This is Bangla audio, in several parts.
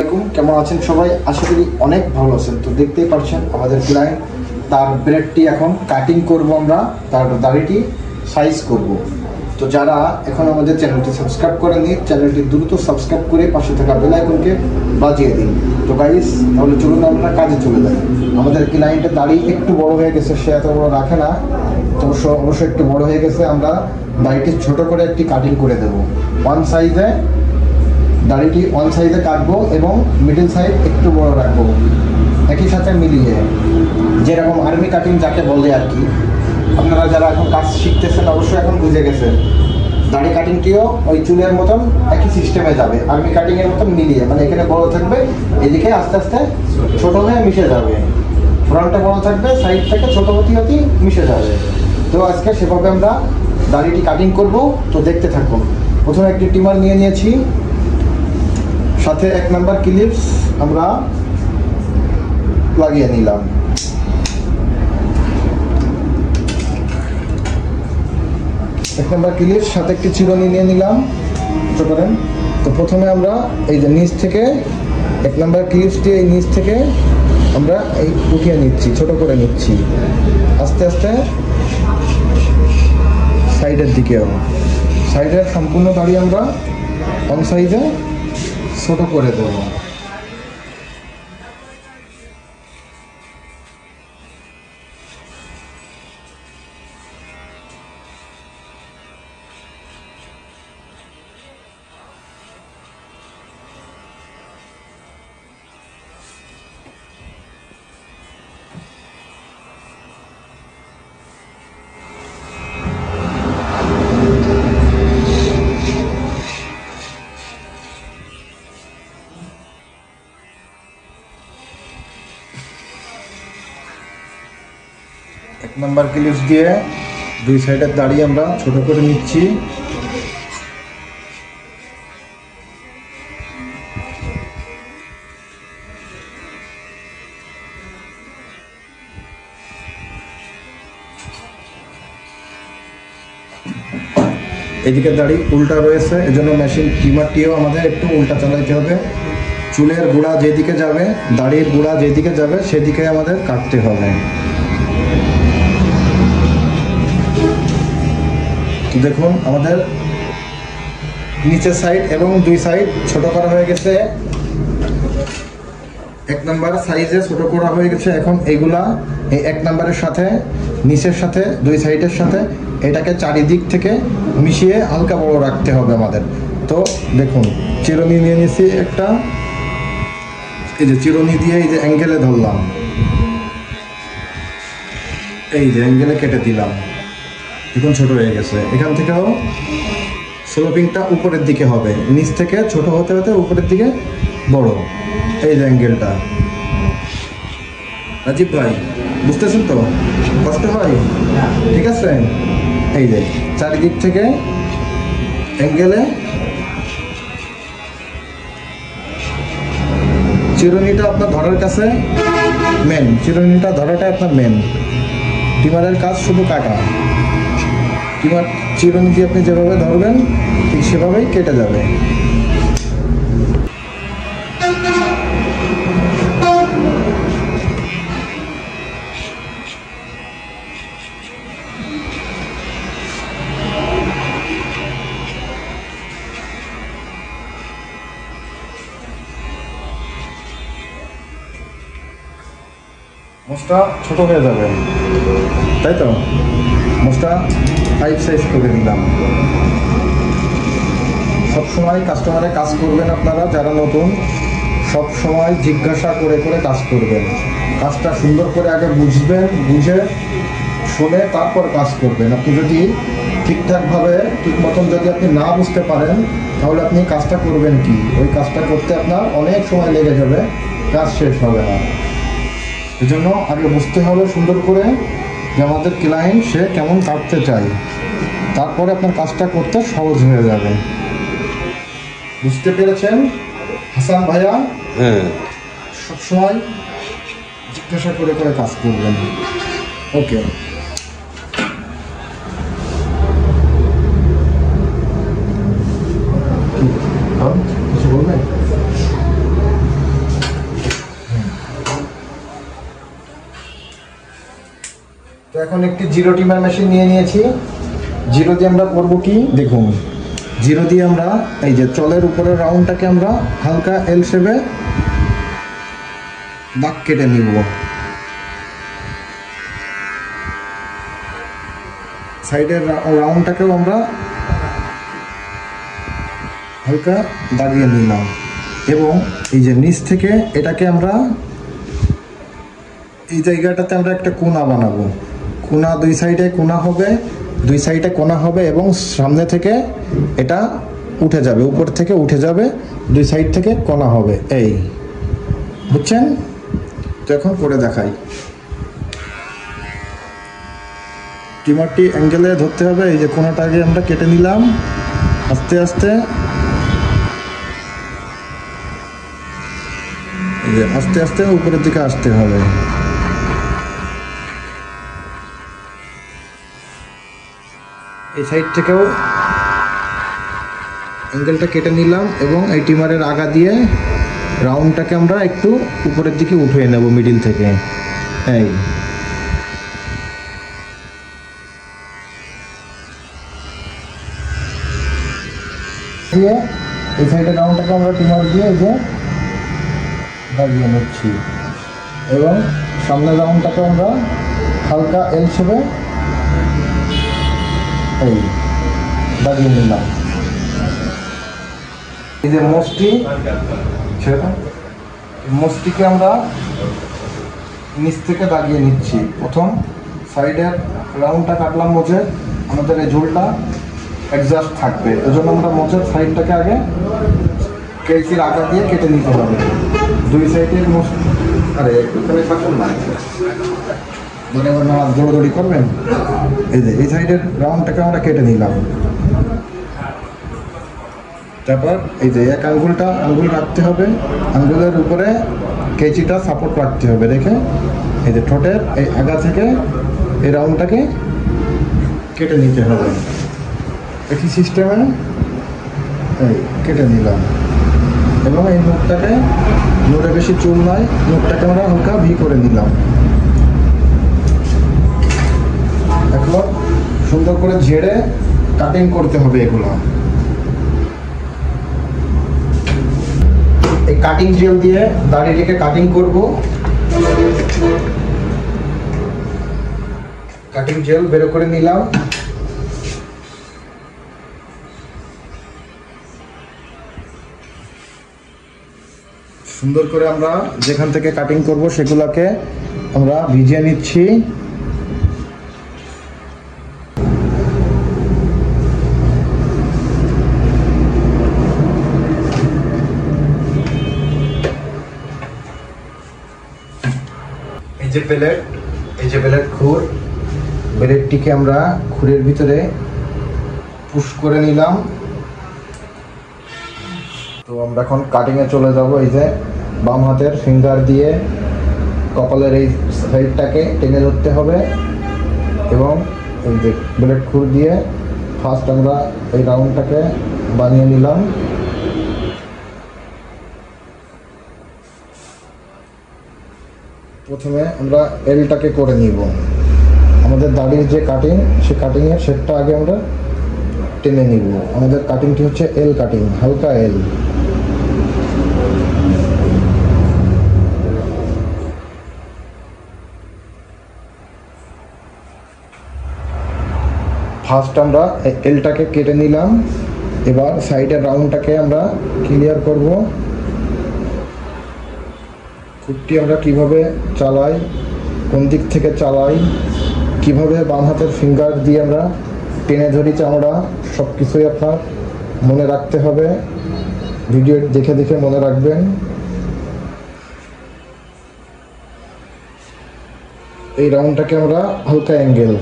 আলাইকুম, কেমন আছেন সবাই? আশা করি অনেক ভালো আছেন। তো দেখতেই পাচ্ছেন আমাদের ক্লায়েন্ট তার ব্রেডটি এখন কাটিং করব, আমরা তার দাড়িটি সাইজ করব। তো যারা এখন আমাদের চ্যানেলটি সাবস্ক্রাইব করেননি, চ্যানেলটি দ্রুত সাবস্ক্রাইব করে পাশে থাকা বেল আইকনকে বাজিয়ে দিন। তো গাইস, তাহলে চলুন আমরা কাজে চলে যাই। আমাদের ক্লায়েন্টের দাড়ি একটু বড় হয়ে গেছে, সে এত বড় রাখে না, তো অবশ্যই একটু বড় হয়ে গেছে। আমরা দাড়িটি ছোট করে একটি কাটিং করে দেব। ওয়ান সাইজে দাড়িটি ওয়ান সাইজে কাটবো এবং মিডল সাইড একটু বড় রাখবো, একই সাথে মিলিয়ে, যেরকম আর্মি কাটিং যাকে বলে আর কি। আপনারা যারা এখন কাজ শিখতেছেন অবশ্যই এখন বুঝে গেছেন। দাড়ি কাটিংটিও ওই চুলের মতন একই সিস্টেমে যাবে, আর্মি কাটিংয়ের মতন মিলিয়ে, মানে এখানে বড় থাকবে, এদিকে আস্তে আস্তে ছোট হয়ে মিশে যাবে। ফ্রন্টে বড় থাকবে, সাইড থেকে ছোট হতে হতেই মিশে যাবে। তো আজকে সেভাবে আমরা দাড়িটি কাটিং করব। তো দেখতে থাকুন। প্রথমে একটি ট্রিমার নিয়ে নিয়েছি, সাথে 1 নাম্বার ক্লিপস আমরা লাগিয়ে নিলাম। এক নাম্বার ক্লিপস সাথে একটি চিরুনি নিয়ে নিলাম, ছোট করেন। তো প্রথমে আমরা এই যে নিচ থেকে 1 নাম্বার ক্লিপসটি এই নিচ থেকে আমরা এই উঠিয়ে নিচ্ছি, ছোট করে নিচ্ছি, আস্তে আস্তে সাইডের দিকেও, সাইডের সম্পূর্ণ দাড়ি আমরা অন সাইজে ছোট করে দেব। এক নাম্বার ক্লিপস দিয়ে দুই সাইডের দাড়ি আমরা ছোট করে নিচ্ছি। এদিকে দাড়ি উল্টা রয়েছে, এজন্য মেশিন ট্রিমারটিও আমাদের একটু উল্টা চালাইতে হবে। চুলের গোড়া যেদিকে যাবে, দাড়ির গোড়া যেদিকে যাবে সেদিকে আমাদের কাটতে হবে। দেখুন আমাদের নিচের সাইড এবং দুই সাইড ছোট করা হয়ে গেছে, 1 নাম্বার সাইজে ছোট করা হয়ে গেছে। এখন এইগুলা এই 1 নাম্বারের সাথে, নিচের সাথে, দুই সাইডের সাথে এটাকে চারিদিক থেকে মিশিয়ে হালকা বড় রাখতে হবে আমাদের। তো দেখুন চিরুনি নিয়ে নিয়েছি একটা, এই যে চিরুনি দিয়ে এই যে অ্যাঙ্গেলে ধরলাম, এই যে অ্যাঙ্গেলে কেটে দিলাম, এখন ছোট হয়ে গেছে। এখান থেকেও স্লোপিংটা উপরের দিকে হবে, নিচ থেকে ছোট হতে হতে উপরের দিকে বড়, এই যে অ্যাঙ্গেলটা। রাজীব ভাই বুঝতেছেন তো? কষ্ট হয়? ঠিক আছে। এই যে চারিদিক থেকে অ্যাঙ্গেলে চিরুনিটা আপনার ধরার কাছে মেন, চিরুনিটা ধরাটা আপনার মেন। ট্রিমারের কাজ শুধু কাটা। ট্রিমার চিরুনি দিয়ে আপনি যেভাবে ধরবেন ঠিক সেভাবেই কেটে যাবে। মোষটা ছোট হয়ে যাবে, তাই তো? মোষটা 5 সাইজ করে দিলাম। সবসময় কাস্টমারে কাজ করবেন আপনারা যারা নতুন, সব সময় জিজ্ঞাসা করে করে কাজ করবেন। কাজটা সুন্দর করে আগে বুঝবেন, বুঝে শুনে তারপর কাজ করবেন। আপনি যদি ঠিকঠাকভাবে ঠিক মতন যদি আপনি না বুঝতে পারেন, তাহলে আপনি কাজটা করবেন কি? ওই কাজটা করতে আপনার অনেক সময় লেগে যাবে, কাজ শেষ হবে না। এজন্য আগে বুঝতে হবে সুন্দর করে যে আমাদের ক্লায়েন্ট সে কেমন কাটতে চায়, তারপরে আপনার কাজটা করতে সহজ হয়ে যাবে। বুঝতে পেরেছেন হাসান ভাইয়া? হ্যাঁ, সবসময় জিজ্ঞাসা করে করে কাজ করবেন। ওকে, কিছু বলবেন? তো এখন একটি জিরো টিমার মেশিন নিয়ে নিয়েছি। জিরো দিয়ে আমরা করব কি দেখুন, জিরো দিয়ে আমরা এই যে চলের উপরের রাউন্ডটাকে আমরা হালকা এল শেপে দাগ কেটে নিব। সাইডের রাউন্ডটাকেও আমরা হালকা দাগিয়ে নিলাম এবং এই যে নিচ থেকে এটাকে আমরা এই জায়গাটাতে আমরা একটা কোণা বানাবো। কোণা দুই সাইডে কোণা হবে, দুই সাইডে কোণা হবে এবং সামনে থেকে এটা উঠে যাবে, উপর থেকে উঠে যাবে, দুই সাইড থেকে কোণা হবে। এই বুঝছেন? তো এখন করে দেখাই। ট্রিমারটি অ্যাঙ্গেলে ধরতে হবে। এই যে কোণাটাকে আমরা কেটে নিলাম, আস্তে আস্তে আস্তে আস্তে উপরের দিকে আসতে হবে। এই সাইড থেকেও অ্যাঙ্গেলটা কেটে নিলাম এবং এই টিমারের আগা দিয়ে রাউন্ডটাকে আমরা একটু উপরের দিকে উঠিয়ে নেব মিডিল থেকে। এই এই সাইডের রাউন্ডটাকে আমরা টিমার দিয়ে এই যে দাগিয়ে নিচ্ছি এবং সামনের রাউন্ডটাকে আমরা হালকা এল শেপে এই দাগিয়ে নিলাম। এই যে মোস্টিকে আমরা নিচ থেকে দাগিয়ে নিচ্ছি। প্রথম সাইডের রাউন্ডটা কাটলাম মোচে, আমাদের এই ঝোলটা অ্যাডজাস্ট থাকবে, এজন্য আমরা মোচের সাইডটাকে আগে কেচির আগা দিয়ে কেটে নিতে হবে। দুই সাইডের আরে এখানে পাঠান না, মানে আমার দৌড়দৌড়ি করবেন। এই যে এই সাইডের রাউন্ডটাকে আমরা কেটে নিলাম। তারপর এই যে এক আঙ্গুল রাখতে হবে, আঙ্গুলের উপরে কেচিটা সাপোর্ট রাখতে হবে রেখে এই যে ঠোঁটের এই আগা থেকে এই রাউন্ডটাকে কেটে নিতে হবে। একই সিস্টেমে এই কেটে নিলাম এবং এই নোটটাকে নোটে বেশি চুল নয়, নোটটাকে আমরা হালকা ভি করে নিলাম। এখন সুন্দর করে ঝেড়ে কাটিং করতে হবে এগুলো। এই কাটিং জেল দিয়ে দাড়িটিকে কাটিং করব। কাটিং জেল বের করে নিলাম। সুন্দর করে আমরা যেখান থেকে কাটিং করব সেগুলোকে আমরা ভিজিয়ে নিচ্ছি। এই যে প্লেট খুর, প্লেটটিকে আমরা খুরের ভিতরে পুশ করে নিলাম। তো আমরা এখন কাটিংয়ে চলে যাব। এই যে বাম হাতের ফিঙ্গার দিয়ে কপালের এই সাইডটাকে টেনে ধরতে হবে এবং এই যে ব্লেড খুর দিয়ে ফার্স্ট আমরা এই রাউন্ডটাকে বানিয়ে নিলাম। প্রথমে আমরা এলটাকে করে নিব। আমাদের দাড়ির যে কাটিং, সে কাটিংয়ের শেপটা আগে আমরা টেনে নিব। আমাদের কাটিংটি হচ্ছে এল কাটিং, হালকা এল। ফার্স্ট আমরা এলটাকে কেটে নিলাম। এবার সাইডের রাউন্ডটাকে আমরা ক্লিয়ার করব। খুঁটটি আমরা কিভাবে চালাই, কোন দিক থেকে চালাই, কিভাবে বাম হাতের ফিঙ্গার দিয়ে আমরা টেনে ধরি চামড়া, সব কিছুই আপনার মনে রাখতে হবে। ভিডিও দেখে দেখে মনে রাখবেন। এই রাউন্ডটাকে আমরা হালকা অ্যাঙ্গেল,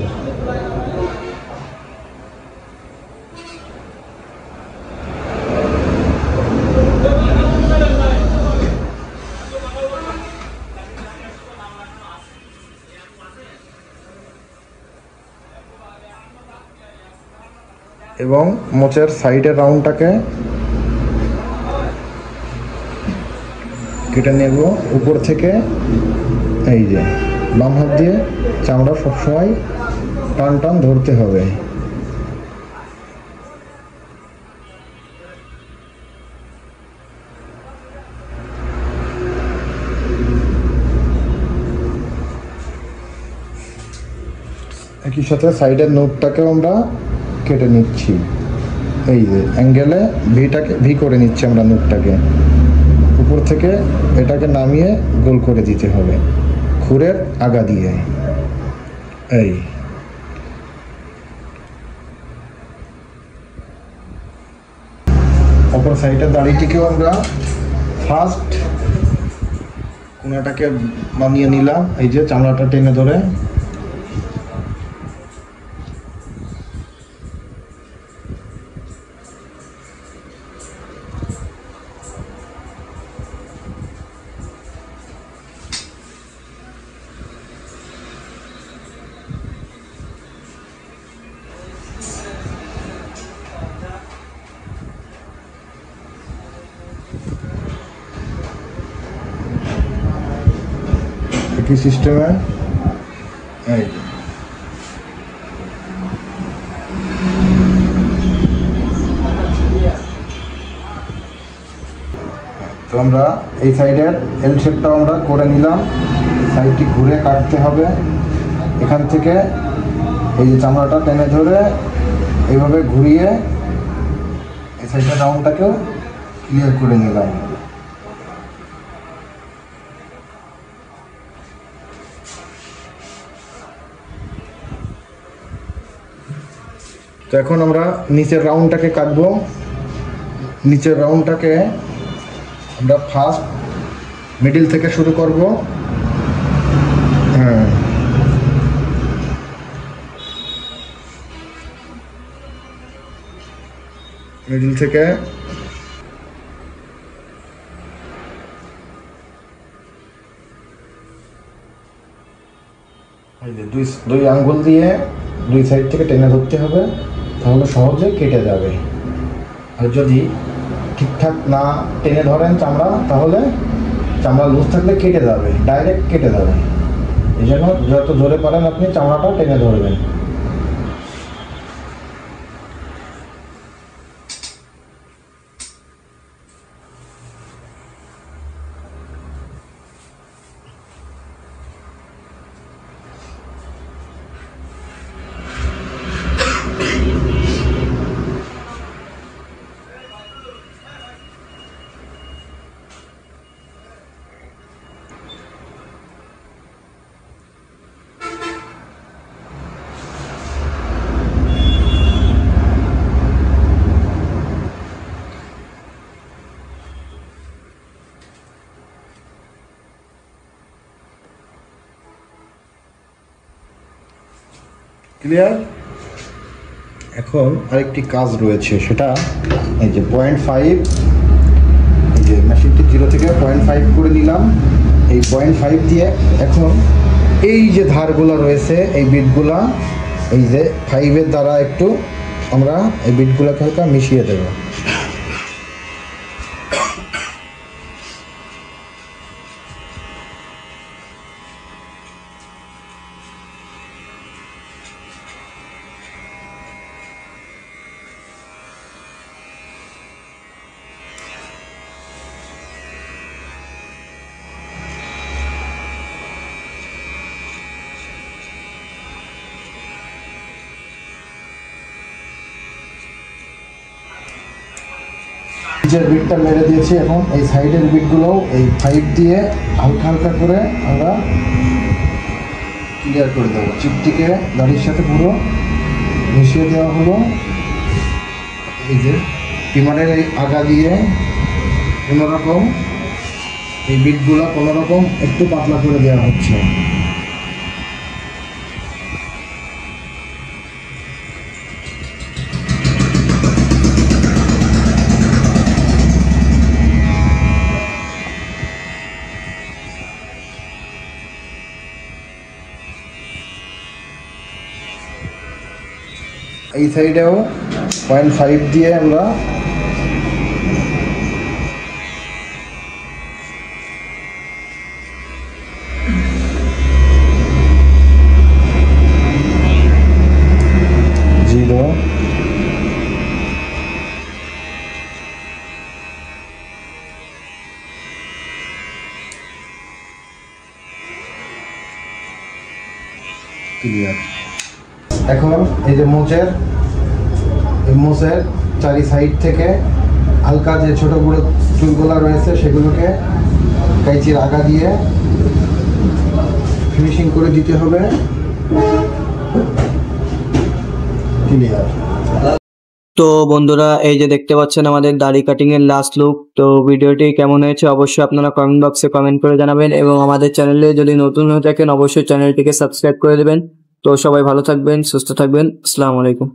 এবং মোচের সাইডের রাউন্ডটাকে কেটে নেব উপর থেকে। এই যে বাম হাত দিয়ে চামড়া সবসময় টান টান ধরতে হবে। একই সাথে সাইডের নোটটাকেও আমরা কেটে নিচ্ছি, এই যে অ্যাঙ্গেলে ভি করে নিচ্ছি আমরা নোটটাকে। উপর থেকে এটাকে নামিয়ে গোল করে দিতে হবে খুরের আগা দিয়ে। এই অপর সাইডের দাড়িটিকেও আমরা ফার্স্ট কোনাটাকে বানিয়ে নিলাম, এই যে চামড়াটা টেনে ধরে। একই সিস্টেমে এই তো আমরা এই সাইডের এল শেপটাও আমরা করে নিলাম। সাইডটি ঘুরে কাটতে হবে, এখান থেকে এই যে চামড়াটা টেনে ধরে এইভাবে ঘুরিয়ে এই সাইডের রাউন্ডটাকেও ক্লিয়ার করে নিলাম। তো এখন আমরা নিচের রাউন্ডটাকে কাটবো। নিচের রাউন্ডটাকে আমরা ফার্স্ট মিডিল থেকে শুরু করব। হ্যাঁ, মিডিল থেকে দুই আঙ্গুল দিয়ে দুই সাইড থেকে টেনে ধরতে হবে, তাহলে সহজে কেটে যাবে। আর যদি ঠিকঠাক না টেনে ধরেন চামড়া, তাহলে চামড়া লুজ থাকলে কেটে যাবে, ডাইরেক্ট কেটে যাবে। এই জন্য যত জোরে পারেন আপনি চামড়াটা টেনে ধরবেন। ক্লিয়ার? এখন আরেকটি কাজ রয়েছে, সেটা এই যে 0.5, এই যে মেশিনটি 0 থেকে 0.5 করে নিলাম। এই 0.5 দিয়ে এখন এই যে ধারগুলো রয়েছে, এই বিটগুলা এই যে 5-এর দ্বারা একটু আমরা এই বিটগুলোকে হালকা মিশিয়ে দেবো। নিচের বিটটা মেরে দিয়েছি, এখন এই সাইডের বিটগুলোও এই 5 দিয়ে হালকা হালকা করে আমরা ক্লিয়ার করে দেবো। চিপটিকে গাড়ির সাথে পুরো মিশিয়ে দেওয়া হলো। এই যে টিমারের এই আগা দিয়ে কোনোরকম এই বিটগুলো কোনোরকম একটু পাতলা করে দেওয়া হচ্ছে। এই সাইডেও 0.5 দিয়ে আমরা ক্লিয়ার। এখন এই যে মোচের চারি সাইড থেকে হালকা যে ছোট বড় চুলগুলা রয়েছে সেগুলোকে কাঁচির আগা দিয়ে ফিনিশিং করে দিতে হবে। ক্লিয়ার। তো বন্ধুরা, এই যে দেখতে পাচ্ছেন আমাদের দাড়ি কাটিং এর লাস্ট লুক। তো ভিডিওটি কেমন হয়েছে অবশ্যই আপনারা কমেন্ট বক্সে কমেন্ট করে জানাবেন, এবং আমাদের চ্যানেলে যদি নতুন হয়ে থাকেন অবশ্যই চ্যানেলটিকে সাবস্ক্রাইব করে দেবেন। তো সবাই ভালো থাকবেন, সুস্থ থাকবেন। আসসালামু আলাইকুম।